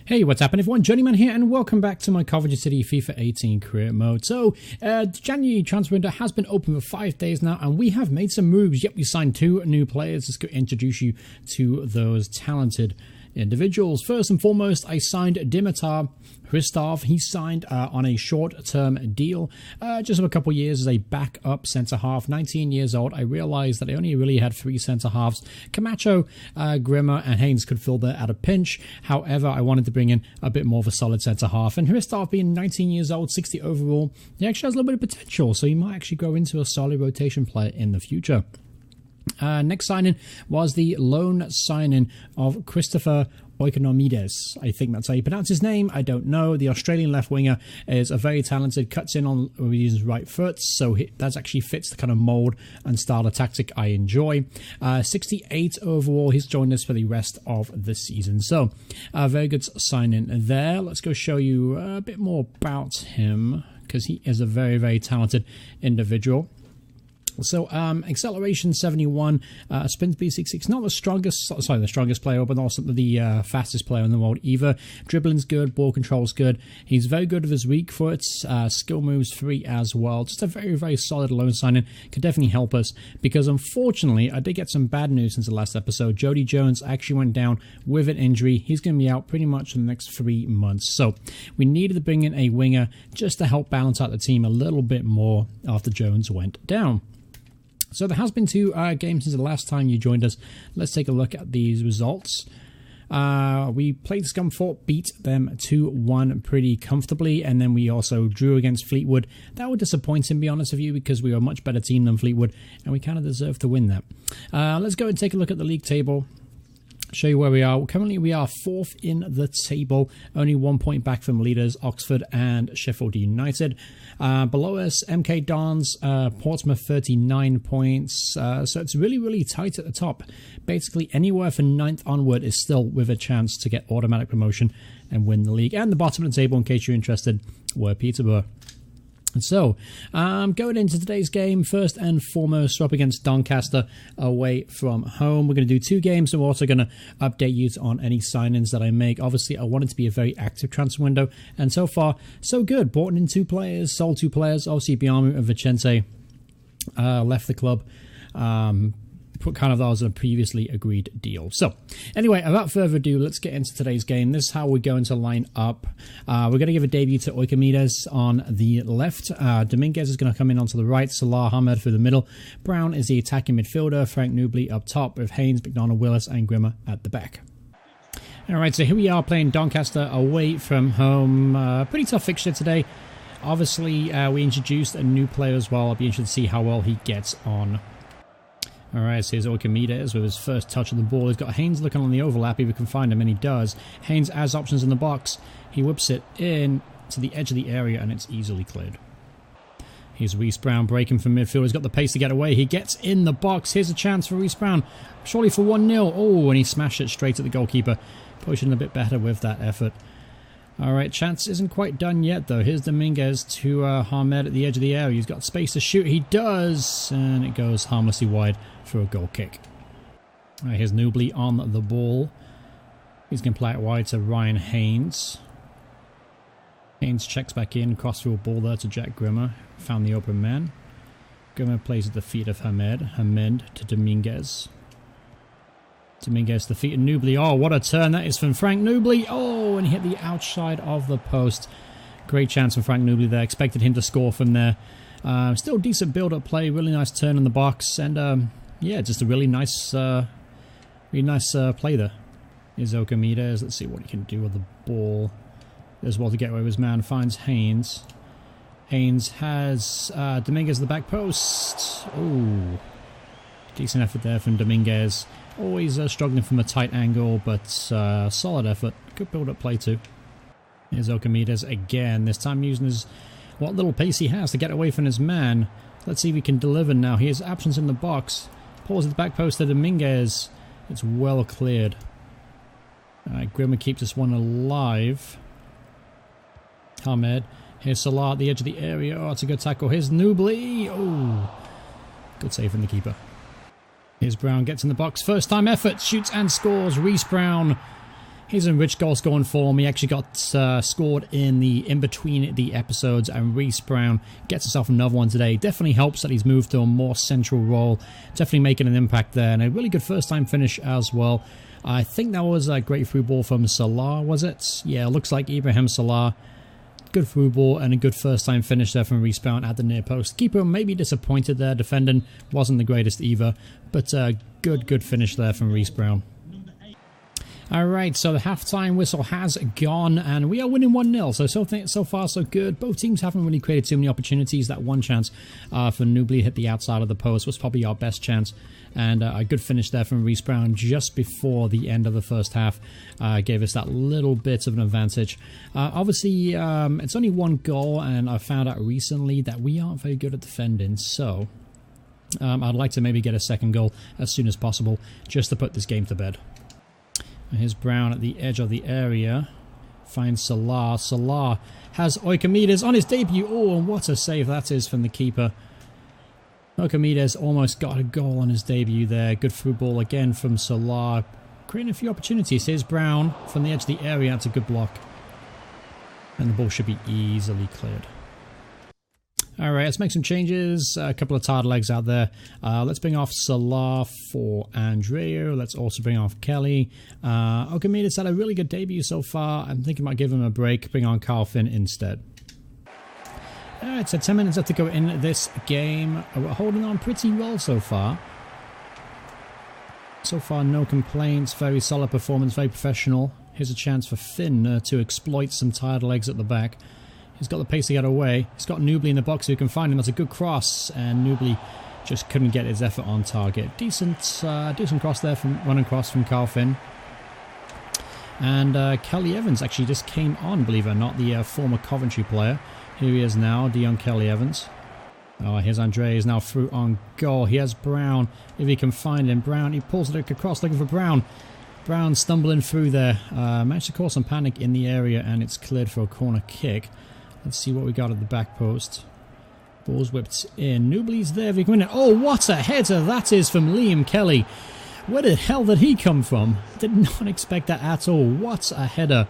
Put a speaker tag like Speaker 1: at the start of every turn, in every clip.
Speaker 1: Hey, what's happening everyone? Journeyman here and welcome back to my Coventry City FIFA 18 career mode. So, the January transfer window has been open for 5 days now and we have made some moves. Yep, we signed 2 new players. Let's go introduce you to those talented individuals. First and foremost, I signed Dimitar Hristov. He signed on a short-term deal, just for a couple years as a backup centre-half. 19 years old. I realised that I only really had 3 centre-halves. Camacho, Grimmer and Haynes could fill there at a pinch. However, I wanted to bring in a bit more of a solid centre-half. And Hristov being 19 years old, 60 overall, he actually has a little bit of potential. So he might actually grow into a solid rotation player in the future. Next signing was the loan signing of Christopher Oikonomides. I think that's how you pronounce his name. I don't know. The Australian left winger is a very talented, cuts in on his right foot, so that actually fits the kind of mold and style of tactic I enjoy. 68 overall. He's joined us for the rest of the season. So, a very good signing there. Let's go show you a bit more about him because he is a very, very talented individual. So, acceleration 71, sprint speed 66, not the strongest, sorry, the strongest player, but also the fastest player in the world either. Dribbling's good, ball control's good. He's very good with his weak foot, skill moves 3 as well. Just a very, very solid loan signing. Could definitely help us because unfortunately, I did get some bad news since the last episode. Jody Jones actually went down with an injury. He's going to be out pretty much for the next 3 months. So, we needed to bring in a winger just to help balance out the team a little bit more after Jones went down. So there has been 2 games since the last time you joined us. Let's take a look at these results. We played Scunthorpe, beat them 2-1 pretty comfortably, and then we also drew against Fleetwood. That was disappointing, to be honest with you, because we were a much better team than Fleetwood, and we kind of deserved to win that. Let's go and take a look at the league table. Show you where we are. Currently we are 4th in the table, only 1 point back from leaders Oxford and Sheffield United. Below us, MK Dons, Portsmouth 39 points, so it's really, really tight at the top. Basically anywhere from 9th onward is still with a chance to get automatic promotion and win the league. And the bottom of the table, in case you're interested, were Peterborough. So, going into today's game, first and foremost, we're up against Doncaster away from home. We're going to do 2 games, and we're also going to update you on any signings that I make. Obviously, I want it to be a very active transfer window, and so far, so good. Brought in 2 players, sold 2 players. Obviously, Biamu and Vicente left the club. Kind of that was a previously agreed deal. So, anyway, without further ado, let's get into today's game. This is how we're going to line up. We're going to give a debut to Oikonomides on the left. Dominguez is going to come in onto the right. Salah Ahmed through the middle. Brown is the attacking midfielder. Frank Newbley up top with Haynes, McDonald, Willis, and Grimmer at the back. Alright, so here we are playing Doncaster away from home. Pretty tough fixture today. Obviously, we introduced a new player as well. I'll be interested to see how well he gets on. Alright, so here's Oikonomides with his first touch of the ball. He's got Haynes looking on the overlap if we can find him, and he does. Haynes has options in the box. He whips it in to the edge of the area, and it's easily cleared. Here's Reece Brown breaking from midfield. He's got the pace to get away. He gets in the box. Here's a chance for Reece Brown. Surely for 1-0. Oh, and he smashed it straight at the goalkeeper. Pushing a bit better with that effort. Alright, chance isn't quite done yet though. Here's Dominguez to Ahmed at the edge of the area. He's got space to shoot. He does! And it goes harmlessly wide for a goal kick. Alright, here's Newbley on the ball. He's going to play it wide to Ryan Haynes. Haynes checks back in. Crossfield ball there to Jack Grimmer. Found the open man. Grimmer plays at the feet of Hamed. Hamed to Dominguez. Dominguez defeated Newbley. Oh, what a turn that is from Frank Newbley. Oh, and he hit the outside of the post. Great chance from Frank Newbley there. Expected him to score from there. Still decent build-up play. Really nice turn in the box. And, yeah, just a really nice play there. Here's Oikonomides. Let's see what he can do with the ball. There's well to get away with his man. Finds Haynes. Haynes has Dominguez at the back post. Oh, decent effort there from Dominguez. Always struggling from a tight angle, but solid effort. Good build-up play too. Here's Oikonomides again. This time using what little pace he has to get away from his man. Let's see if he can deliver now. He has options in the box. Pulls at the back post to Dominguez. It's well cleared. Grimmer keeps this one alive. Hamed. Here's Salah at the edge of the area. Oh, it's a good tackle. Here's Newbley. Oh, good save from the keeper. Here's Brown, gets in the box. First time effort, shoots and scores. Reece Brown Here's some rich goal scoring form. He actually got scored in between the episodes, and Reece Brown gets himself another one today. Definitely helps that he's moved to a more central role. Definitely making an impact there, and a really good first-time finish as well. I think that was a great through ball from Salah, was it? Yeah, it looks like Ibrahim Salah. Good through ball and a good first-time finish there from Reece Brown at the near post. Keeper may be disappointed there. Defending wasn't the greatest either, but good finish there from Reece Brown. Alright, so the halftime whistle has gone, and we are winning 1-0, so far so good. Both teams haven't really created too many opportunities. That one chance for Nubly hit the outside of the post was probably our best chance, and a good finish there from Reece Brown just before the end of the first half gave us that little bit of an advantage. Obviously, it's only one goal, and I found out recently that we aren't very good at defending, so I'd like to maybe get a second goal as soon as possible just to put this game to bed. Here's Brown at the edge of the area. Finds Salah. Salah has Oikomedes on his debut. Oh, and what a save that is from the keeper. Oikomedes almost got a goal on his debut there. Good through ball again from Salah. Creating a few opportunities. Here's Brown from the edge of the area. That's a good block. And the ball should be easily cleared. Alright, let's make some changes. A couple of tired legs out there. Let's bring off Salah for Andreu. Let's also bring off Kelly. Oikomedes had a really good debut so far. I'm thinking about giving him a break. Bring on Carl Finn instead. Alright, so 10 minutes left to go in this game. We're holding on pretty well so far. So far, no complaints. Very solid performance, very professional. Here's a chance for Finn to exploit some tired legs at the back. He's got the pace to get away. He's got Nubly in the box who can find him. That's a good cross, and Nubly just couldn't get his effort on target. Decent cross there from running across from Carl Finn. And Kelly Evans actually just came on, believe it or not, the former Coventry player. Here he is now, the young Kelly Evans. Oh, here's Andre. He's now through on goal. He has Brown, if he can find him. Brown, he pulls it across looking for Brown. Brown stumbling through there. Managed to cause some panic in the area, and it's cleared for a corner kick. Let's see what we got at the back post. Ball's whipped in. Nubly's there. Oh, what a header that is from Liam Kelly. Where the hell did he come from? Did not expect that at all. What a header.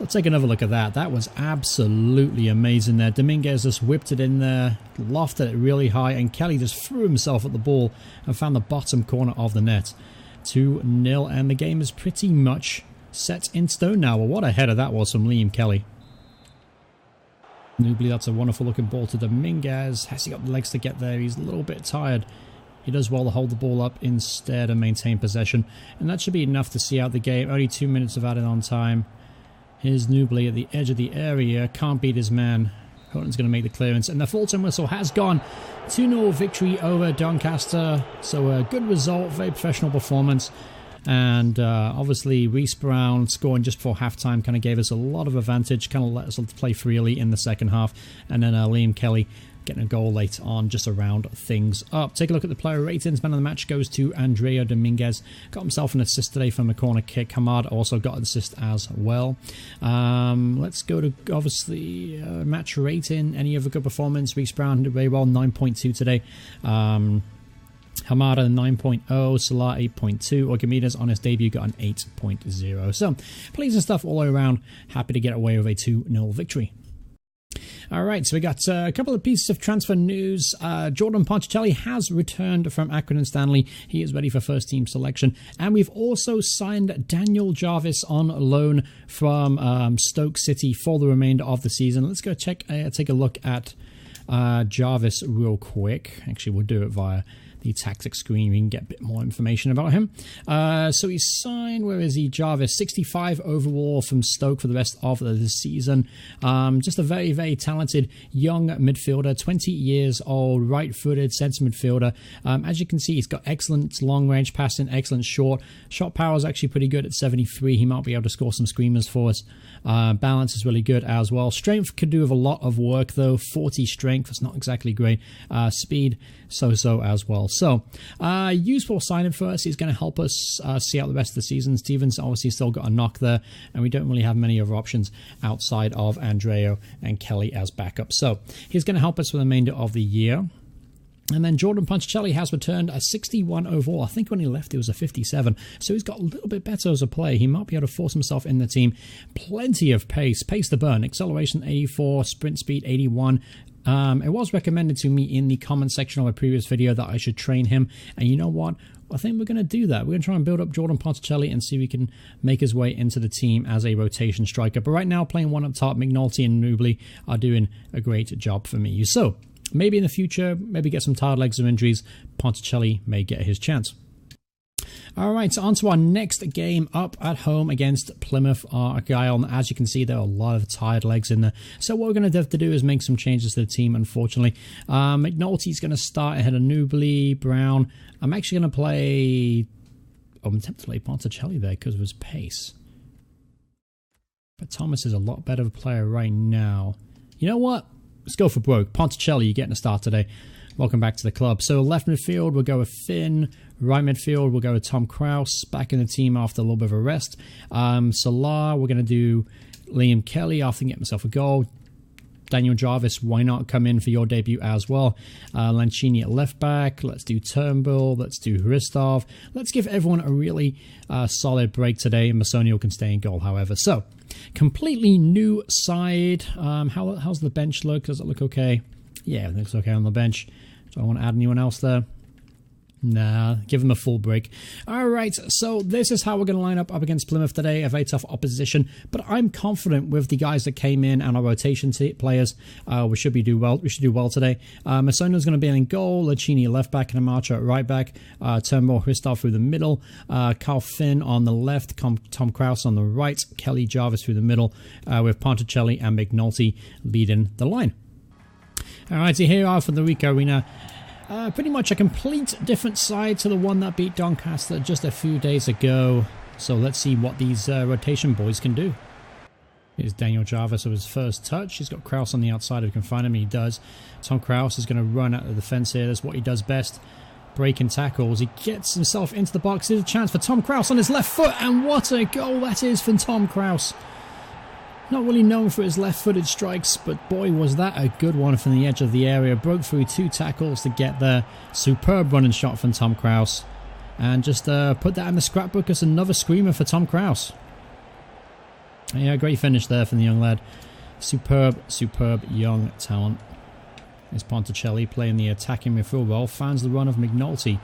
Speaker 1: Let's take another look at that. That was absolutely amazing there. Dominguez just whipped it in there, lofted it really high, and Kelly just threw himself at the ball and found the bottom corner of the net. 2-0, and the game is pretty much set in stone now. Well, what a header that was from Liam Kelly. Nubly, that's a wonderful looking ball to Dominguez. Has he got the legs to get there? He's a little bit tired. He does well to hold the ball up instead and maintain possession. And that should be enough to see out the game. Only 2 minutes of added on time. Here's Nubly at the edge of the area. Can't beat his man. Houghton's going to make the clearance. And the full-time whistle has gone. 2-0 victory over Doncaster. So a good result. Very professional performance. And obviously Reece Brown scoring just before halftime kind of gave us a lot of advantage, kind of let us play freely in the second half, and then Liam Kelly getting a goal late on just to round things up. Take a look at the player ratings. Man of the match goes to Andrea Dominguez. Got himself an assist today from a corner kick. Hamad also got an assist as well. Let's go to obviously match rating. Any other good performance? Reece Brown did very well, 9.2 today. Hamada 9.0, Salah 8.2, Oikomedes on his debut got an 8.0. So, pleasing stuff all the way around. Happy to get away with a 2-0 victory. Alright, so we got a couple of pieces of transfer news. Jordan Ponticelli has returned from Accrington Stanley. He is ready for first team selection. And we've also signed Daniel Jarvis on loan from Stoke City for the remainder of the season. Let's go take a look at Jarvis real quick. Actually, we'll do it via the tactics screen. We can get a bit more information about him. So he's signed, where is he? Jarvis, 65 overall from Stoke for the rest of the season. Just a very, very talented young midfielder, 20 years old, right-footed centre midfielder. As you can see, he's got excellent long-range passing, excellent shot power is actually pretty good at 73. He might be able to score some screamers for us. Balance is really good as well. Strength could do with a lot of work though. 40 strength, that's not exactly great. Speed, so as well. So, useful signing for us. He's going to help us see out the rest of the season. Stevens obviously still got a knock there, and we don't really have many other options outside of Andreu and Kelly as backup. So, he's going to help us for the remainder of the year. And then Jordan Ponticelli has returned a 61 overall. I think when he left, it was a 57. So he's got a little bit better as a player. He might be able to force himself in the team. Plenty of pace. Pace to burn. Acceleration 84. Sprint speed 81. It was recommended to me in the comment section of a previous video that I should train him. And you know what? I think we're going to do that. We're going to try and build up Jordan Ponticelli and see if we can make his way into the team as a rotation striker. But right now, playing one up top, McNulty and Nubly are doing a great job for me. So maybe in the future, maybe get some tired legs or injuries, Ponticelli may get his chance. All right, so on to our next game up at home against Plymouth Argyle. And as you can see, there are a lot of tired legs in there. So what we're going to have to do is make some changes to the team, unfortunately. McNulty's going to start ahead of Nubly, Brown. I'm actually going to play... I'm tempted to play Ponticelli there because of his pace. But Thomas is a lot better of a player right now. You know what? Let's go for broke. Ponticelli, you're getting a start today. Welcome back to the club. So left midfield, we'll go with Finn. Right midfield, we'll go with Tom Krause. Back in the team after a little bit of a rest. Salah, we're going to do Liam Kelly after getting himself a goal. Daniel Jarvis, why not come in for your debut as well? Lanchini at left back. Let's do Turnbull. Let's do Hristov. Let's give everyone a really solid break today. Masonio can stay in goal, however. So, completely new side. How's the bench look? Does it look okay? Yeah, it looks okay on the bench. Do I want to add anyone else there? Nah, give him a full break. Alright, so this is how we're going to line up against Plymouth today. A very tough opposition, but I'm confident with the guys that came in and our rotation players. We should do well today. Masonio's going to be in goal, Lacini left back, and Amacho at right back. Turnbull, Hristov through the middle. Carl Finn on the left, Tom Krause on the right. Kelly Jarvis through the middle, with Ponticelli and McNulty leading the line. Alright, so here are for the Rico Arena. Pretty much a complete different side to the one that beat Doncaster just a few days ago. So let's see what these rotation boys can do. Here's Daniel Jarvis with his first touch. He's got Krause on the outside if he can find him. He does. Tom Krause is going to run out of the fence here. That's what he does best. Breaking tackles. He gets himself into the box. There's a chance for Tom Krause on his left foot. And what a goal that is from Tom Krause. Not really known for his left-footed strikes, but boy, was that a good one from the edge of the area. Broke through 2 tackles to get there. Superb running shot from Tom Krause. And just put that in the scrapbook as another screamer for Tom Krause. Yeah, great finish there from the young lad. Superb young talent. There's Ponticelli playing the attacking midfield role. Finds the run of McNulty.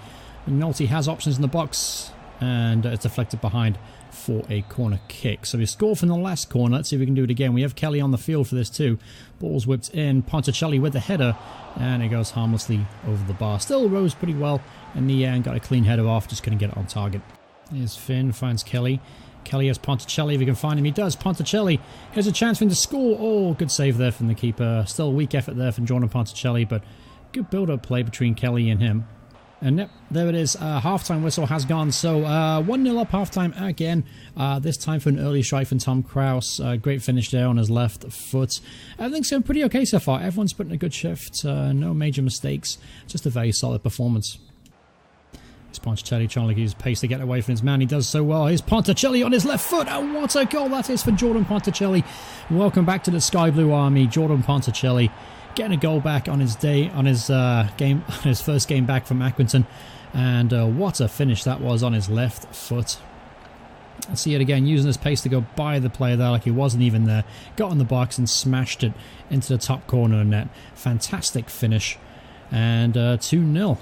Speaker 1: McNulty has options in the box. And it's deflected behind for a corner kick. So we scored from the last corner. Let's see if we can do it again. We have Kelly on the field for this too. Ball's whipped in. Ponticelli with the header. And it goes harmlessly over the bar. Still rose pretty well in the end. Got a clean header off. Just couldn't get it on target. Here's Finn. Finds Kelly. Kelly has Ponticelli. If he can find him, he does. Ponticelli. Here's a chance for him to score. Oh, good save there from the keeper. Still a weak effort there from Jordan Ponticelli. But good build-up play between Kelly and him. And yep, there it is. Half-time whistle has gone. So 1-0 up half-time again. This time for an early strike from Tom Krause. Great finish there on his left foot. Everything's going pretty okay so far. Everyone's putting a good shift. No major mistakes. Just a very solid performance. Here's Ponticelli trying to use pace to get away from his man. He does so well. Here's Ponticelli on his left foot. And what a goal that is for Jordan Ponticelli. Welcome back to the Sky Blue Army. Jordan Ponticelli getting a goal back on his his first game back from Accrington, and what a finish that was on his left foot. I see it again, using his pace to go by the player there like he wasn't even there. Got in the box and smashed it into the top corner of the net. Fantastic finish, and 2-0.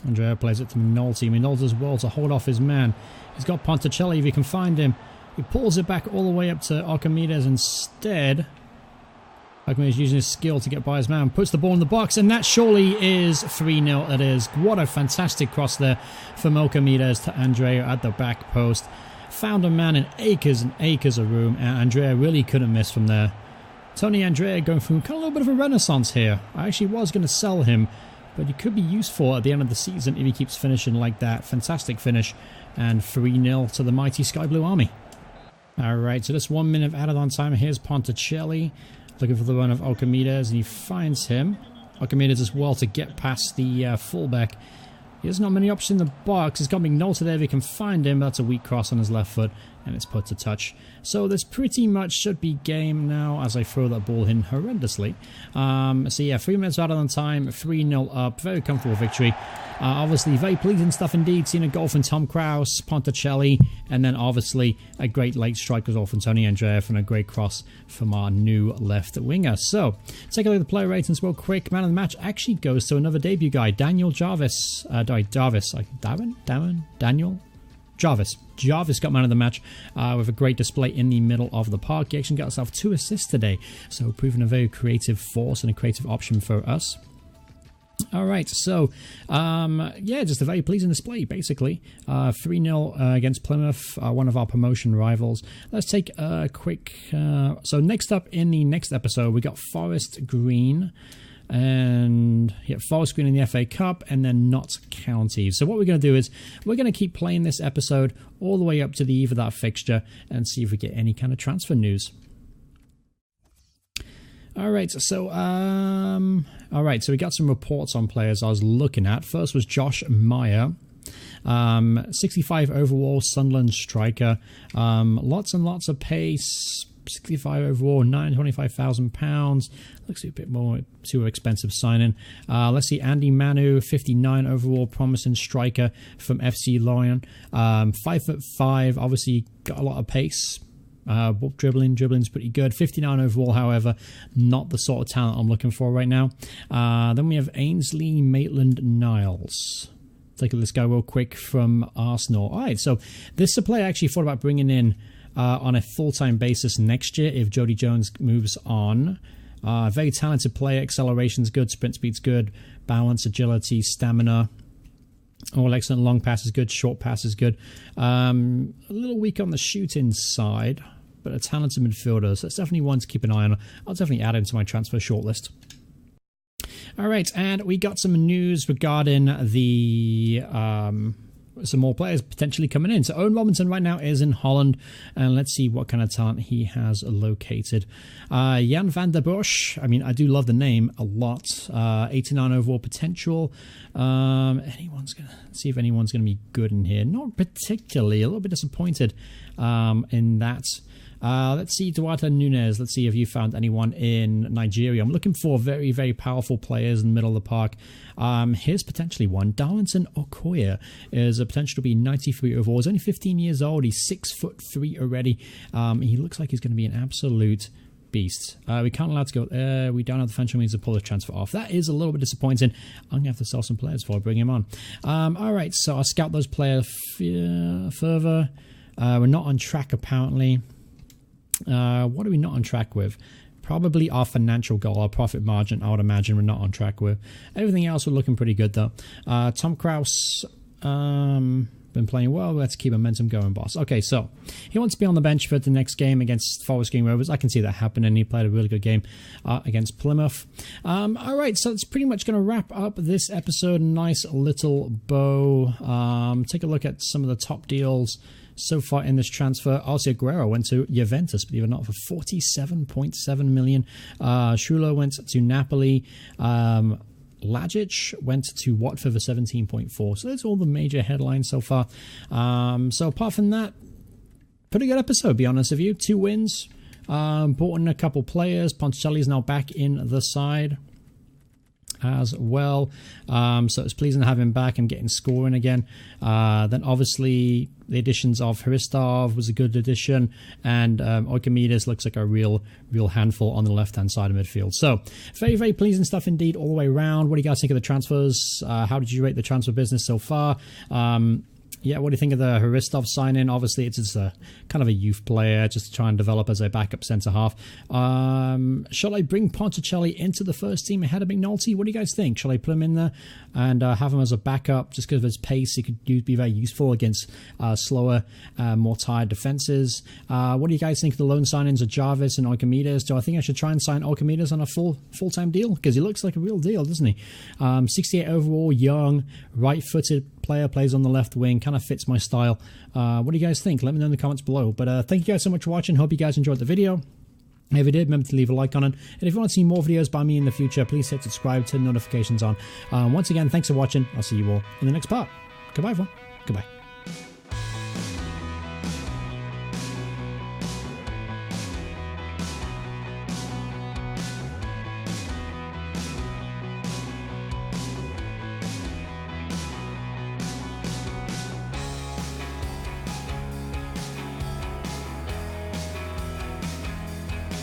Speaker 1: Andrea plays it to McNulty. McNulty does well to hold off his man. He's got Ponticelli if he can find him. He pulls it back all the way up to Archimedes instead. Archimedes using his skill to get by his man, puts the ball in the box, and that surely is 3-0. It is. What a fantastic cross there from Archimedes to Andrea at the back post. Found a man in acres and acres of room, and Andrea really couldn't miss from there. Tony Andrea going through kind of a little bit of a renaissance here. I actually was going to sell him, but he could be useful at the end of the season if he keeps finishing like that. Fantastic finish, and 3-0 to the mighty Sky Blue Army. Alright, so just 1 minute of added on time. Here's Ponticelli. Looking for the run of Archimedes, and he finds him. Archimedes as well to get past the fullback. There's not many options in the box. He's got McNulty there if he can find him. That's a weak cross on his left foot, and it's put to touch. So this pretty much should be game now as I throw that ball in horrendously. So yeah, 3 minutes out on time, 3-0 up. Very comfortable victory. Obviously, very pleasing stuff indeed. Seeing a goal from Tom Krause, Ponticelli, and then obviously a great late strike result from Tony Andreev and a great cross from our new left winger. So, take a look at the player ratings real quick. Man of the match actually goes to another debut guy, Daniel Jarvis. Jarvis got man of the match with a great display in the middle of the park. He actually got himself 2 assists today, so proving a very creative force and a creative option for us. Alright, so, yeah, just a very pleasing display, basically. 3-0 against Plymouth, one of our promotion rivals. Let's take a quick... so next up in the next episode, we got Forest Green. And yeah, Forest Green in the FA Cup, and then Notts County. So what we're going to do is we're going to keep playing this episode all the way up to the eve of that fixture and see if we get any kind of transfer news. Alright, so we got some reports on players I was looking at. First was Josh Meyer. 65 overall, Sunderland striker. Lots and lots of pace. 65 overall, £925,000. Looks a bit more too expensive signing. Let's see, Andy Manu, 59 overall, promising striker from FC Lorient. 5'5", obviously got a lot of pace. Dribbling's pretty good. 59 overall, however, not the sort of talent I'm looking for right now. Then we have Ainsley Maitland-Niles. Take a look at this guy real quick from Arsenal. All right, so this is a player I actually thought about bringing in on a full-time basis next year if Jody Jones moves on. Very talented player. Acceleration's good, sprint speed's good, balance, agility, stamina. All excellent. Long pass is good, short pass is good. A little weak on the shooting side, but a talented midfielder. So that's definitely one to keep an eye on. I'll definitely add him to my transfer shortlist. All right, and we got some news regarding the some more players potentially coming in. So Owen Robinson right now is in Holland, and let's see what kind of talent he has located. Jan van der Bosch, I mean, I do love the name a lot. 89 overall potential. Anyone's gonna see if anyone's gonna be good in here. Not particularly. A little bit disappointed in that. Let's see, Duarte Nunez. Let's see if you found anyone in Nigeria. I'm looking for very, very powerful players in the middle of the park. Here's potentially one. Darlington Okoye is a potential to be 93 overall. He's only 15 years old. He's 6'3" already. He looks like he's going to be an absolute beast. We can't allow to go. We don't have the financial means to pull the transfer off. That is a little bit disappointing. I'm going to have to sell some players before I bring him on. All right, so I'll scout those players further. We're not on track, apparently. What are we not on track with? Probably our financial goal, our profit margin, I would imagine we're not on track with. Everything else we're looking pretty good, though. Tom Krause, been playing well. Let's keep momentum going, boss. Okay, so he wants to be on the bench for the next game against Forest Green Rovers. I can see that happening. He played a really good game against Plymouth. All right, so it's pretty much going to wrap up this episode. Nice little bow. Take a look at some of the top deals so far in this transfer. Alcia Guerrero went to Juventus, believe it or not, for 47.7 million. Schuler went to Napoli. Lajic went to Watford for 17.4. So that's all the major headlines so far. So apart from that, pretty good episode, to be honest with you. 2 wins. Brought in a couple players. Ponticelli's now back in the side as well. So it's pleasing to have him back and getting scoring again. Then obviously the additions of Hristov was a good addition, and Oikomedes looks like a real handful on the left-hand side of midfield. So very, very pleasing stuff indeed all the way around. What do you guys think of the transfers? How did you rate the transfer business so far? Yeah, what do you think of the Hristov signing? Obviously, it's just a kind of a youth player, just to try and develop as a backup centre-half. Shall I bring Ponticelli into the first team ahead of McNulty? What do you guys think? Shall I put him in there and have him as a backup just because of his pace? He could be very useful against slower, more tired defences. What do you guys think of the loan signings of Jarvis and Oikomedes? Do I think I should try and sign Oikomedes on a full-time deal? Because he looks like a real deal, doesn't he? 68 overall, young, right-footed player, plays on the left wing, kind of fits my style. What do you guys think? Let me know in the comments below. But thank you guys so much for watching. Hope you guys enjoyed the video. If you did, remember to leave a like on it. And if you want to see more videos by me in the future, please hit subscribe, turn notifications on. Once again, thanks for watching. I'll see you all in the next part. Goodbye, everyone. Goodbye.